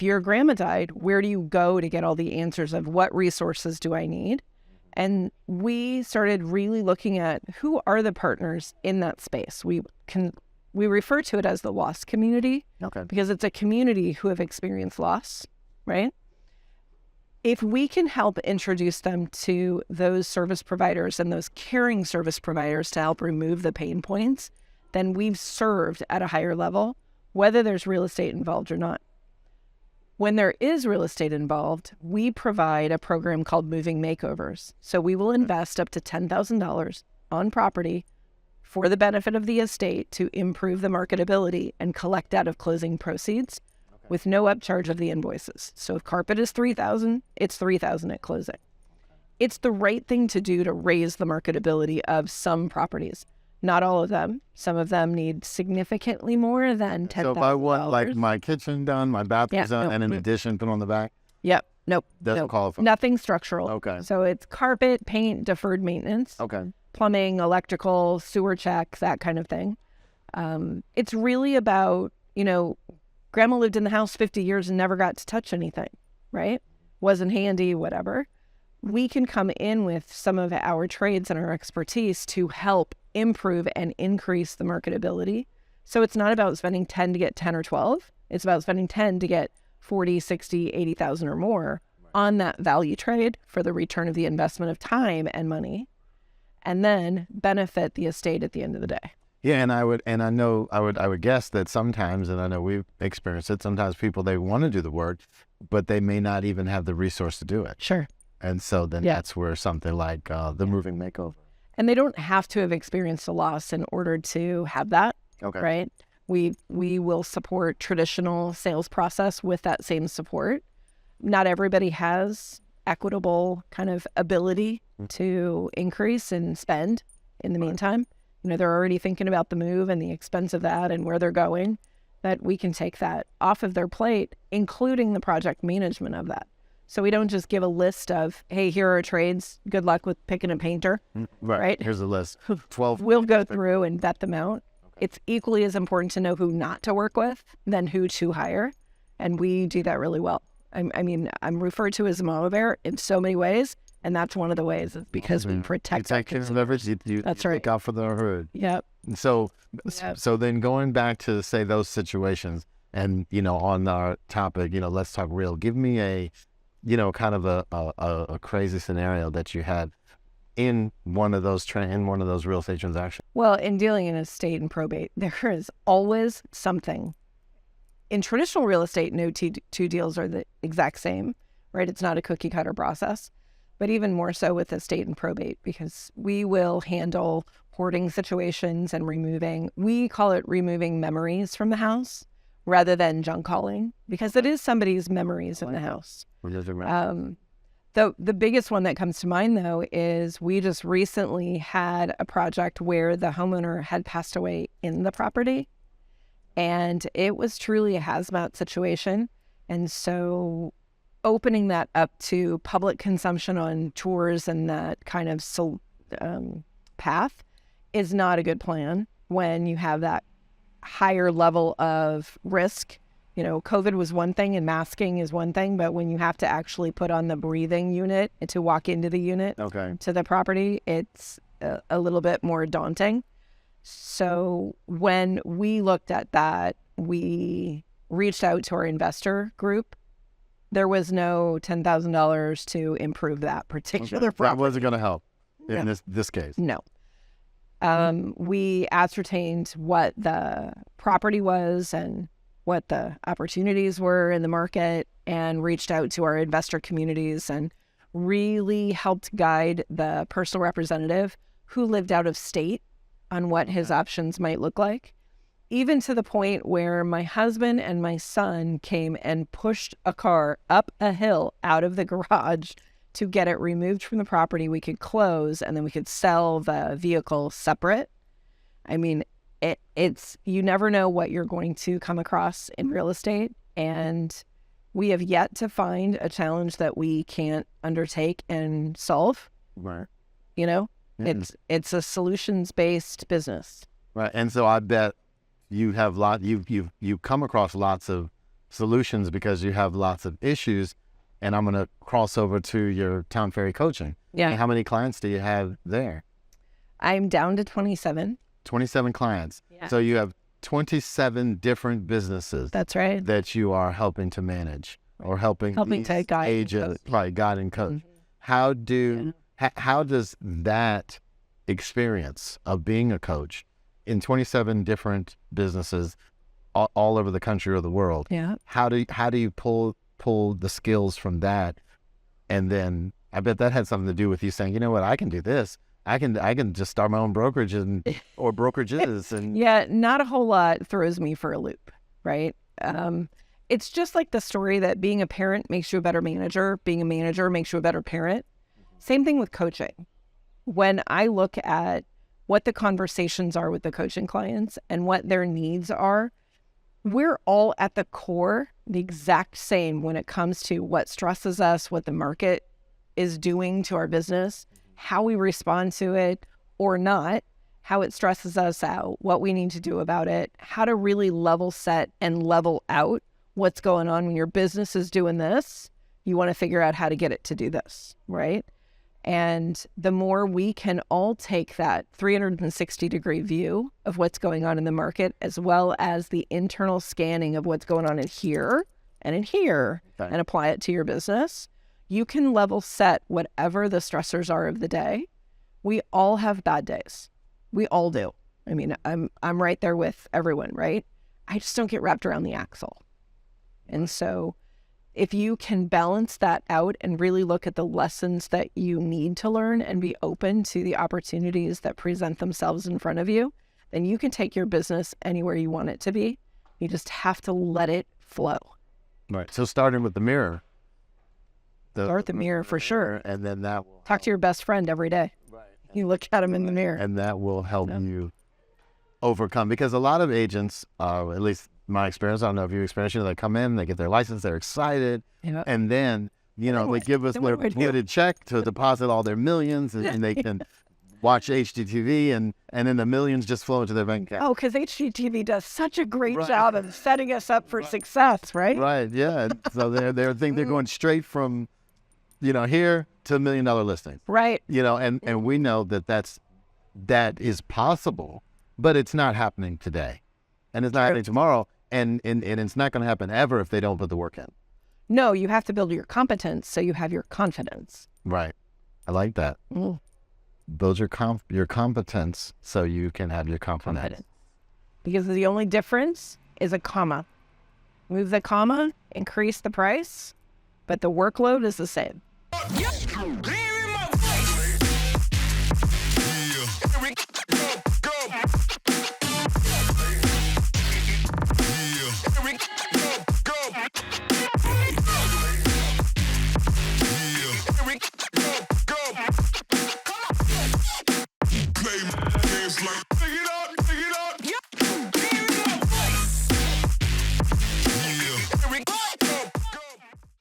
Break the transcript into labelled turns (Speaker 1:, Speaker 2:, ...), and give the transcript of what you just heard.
Speaker 1: if your grandma died, where do you go to get all the answers of what resources do I need? And we started really looking at who are the partners in that space. We refer to it as the loss community, because it's a community who have experienced loss, right? If we can help introduce them to those service providers and those caring service providers to help remove the pain points, then we've served at a higher level, whether there's real estate involved or not. When there is real estate involved, we provide a program called Moving Makeovers. So we will invest up to $10,000 on property for the benefit of the estate to improve the marketability and collect out of closing proceeds with no upcharge of the invoices. So if carpet is $3,000, it's $3,000 at closing. It's the right thing to do to raise the marketability of some properties. Not all of them. Some of them need significantly more than $10,000.
Speaker 2: So if I want like my kitchen done, my bathroom done, and in addition put on the back?
Speaker 1: Yep. Nope.
Speaker 2: Doesn't qualify.
Speaker 1: Nothing structural.
Speaker 2: Okay.
Speaker 1: So it's carpet, paint, deferred maintenance.
Speaker 2: Okay.
Speaker 1: Plumbing, electrical, sewer check, that kind of thing. It's really about, grandma lived in the house 50 years and never got to touch anything, right? Wasn't handy, whatever. We can come in with some of our trades and our expertise to help improve and increase the marketability. So it's not about spending 10 to get 10 or 12. It's about spending 10 to get 40, 60, 80,000 or more on that value trade for the return of the investment of time and money, and then benefit the estate at the end of the day.
Speaker 2: Yeah, and I would guess that sometimes, and I know we've experienced it, sometimes people, they want to do the work, but they may not even have the resource to do it.
Speaker 1: Sure.
Speaker 2: And so then that's where something like the Moving Makeover.
Speaker 1: And they don't have to have experienced a loss in order to have that, right? We will support traditional sales process with that same support. Not everybody has equitable kind of ability to increase and spend in the meantime. They're already thinking about the move and the expense of that and where they're going, that we can take that off of their plate, including the project management of that. So we don't just give a list of, hey, here are trades. Good luck with picking a painter, right?
Speaker 2: Here's a list. 12.
Speaker 1: We'll go through and vet them out. It's equally as important to know who not to work with than who to hire. And we do that really well. I'm referred to as a mama bear in so many ways. And that's one of the ways, is because we protect
Speaker 2: our kids. That's right. Look out for the herd.
Speaker 1: Yep.
Speaker 2: So then going back to, say, those situations and, on our topic, let's talk real. Give me a, kind of a crazy scenario that you had in one of those real estate transactions.
Speaker 1: Well, in dealing in estate and probate, there is always something. In traditional real estate, no two deals are the exact same, right? It's not a cookie cutter process, but even more so with estate and probate, because we will handle hoarding situations and we call it removing memories from the house rather than junk hauling, because it is somebody's memories in the house. The biggest one that comes to mind, though, is we just recently had a project where the homeowner had passed away in the property, and it was truly a hazmat situation. And so opening that up to public consumption on tours and that kind of path is not a good plan when you have that higher level of risk. COVID was one thing and masking is one thing, but when you have to actually put on the breathing unit to walk into the unit to the property, it's a little bit more daunting. So when we looked at that, we reached out to our investor group. There was no $10,000 to improve that particular property.
Speaker 2: That wasn't going to help in this case.
Speaker 1: No. We ascertained what the property was and what the opportunities were in the market, and reached out to our investor communities and really helped guide the personal representative who lived out of state on what his options might look like, even to the point where my husband and my son came and pushed a car up a hill out of the garage to get it removed from the property. We could close and then we could sell the vehicle separate. It's you never know what you're going to come across in real estate, and we have yet to find a challenge that we can't undertake and solve.
Speaker 2: Right.
Speaker 1: It's a solutions-based business.
Speaker 2: Right. And so I bet you have you've come across lots of solutions because you have lots of issues, and I'm going to cross over to your Town Ferry coaching.
Speaker 1: Yeah.
Speaker 2: And how many clients do you have there?
Speaker 1: I'm down to 27.
Speaker 2: 27 clients.
Speaker 1: Yeah.
Speaker 2: So you have 27 different businesses.
Speaker 1: That's right.
Speaker 2: That you are helping to manage or helping
Speaker 1: to guide
Speaker 2: agents, right? Guide and coach.
Speaker 1: Mm-hmm.
Speaker 2: How does that experience of being a coach in 27 different businesses all over the country or the world?
Speaker 1: Yeah.
Speaker 2: How do you pull the skills from that, and then I bet that had something to do with you saying, you know what, I can do this. I can just start my own brokerage or brokerages and
Speaker 1: yeah, not a whole lot throws me for a loop, right? It's just like the story that being a parent makes you a better manager, being a manager makes you a better parent. Same thing with coaching. When I look at what the conversations are with the coaching clients and what their needs are, we're all at the core the exact same when it comes to what stresses us, what the market is doing to our business, how we respond to it or not, how it stresses us out, what we need to do about it, how to really level set and level out what's going on when your business is doing this. You want to figure out how to get it to do this, right? And the more we can all take that 360-degree view of what's going on in the market, as well as the internal scanning of what's going on in here and in here,
Speaker 2: okay,
Speaker 1: and apply it to your business, you can level set whatever the stressors are of the day. We all have bad days. We all do. I mean, I'm right there with everyone, right? I just don't get wrapped around the axle. And so if you can balance that out and really look at the lessons that you need to learn and be open to the opportunities that present themselves in front of you, then you can take your business anywhere you want it to be. You just have to let it flow.
Speaker 2: Right. So starting with the mirror.
Speaker 1: Start the mirror for sure.
Speaker 2: And then that will
Speaker 1: talk to your best friend every day.
Speaker 2: Right.
Speaker 1: You look at him in the mirror.
Speaker 2: And that will help you overcome, because a lot of agents, at least my experience, I don't know if you experience it, they come in, they get their license, they're excited, and then, they give us their computed check to deposit all their millions, and they can watch HGTV, and then the millions just flow into their bank account.
Speaker 1: Oh, because HGTV does such a great job of setting us up for success, right?
Speaker 2: Right, yeah. So they're going straight from, here to $1 million listings.
Speaker 1: Right.
Speaker 2: And we know that is possible, but it's not happening today. And it's not happening tomorrow. And it's not going to happen ever if they don't put the work in.
Speaker 1: No, you have to build your competence so you have your confidence.
Speaker 2: Right. I like that. Build your competence so you can have your confidence.
Speaker 1: Because the only difference is a comma. Move the comma, increase the price, but the workload is the same.
Speaker 3: Play games like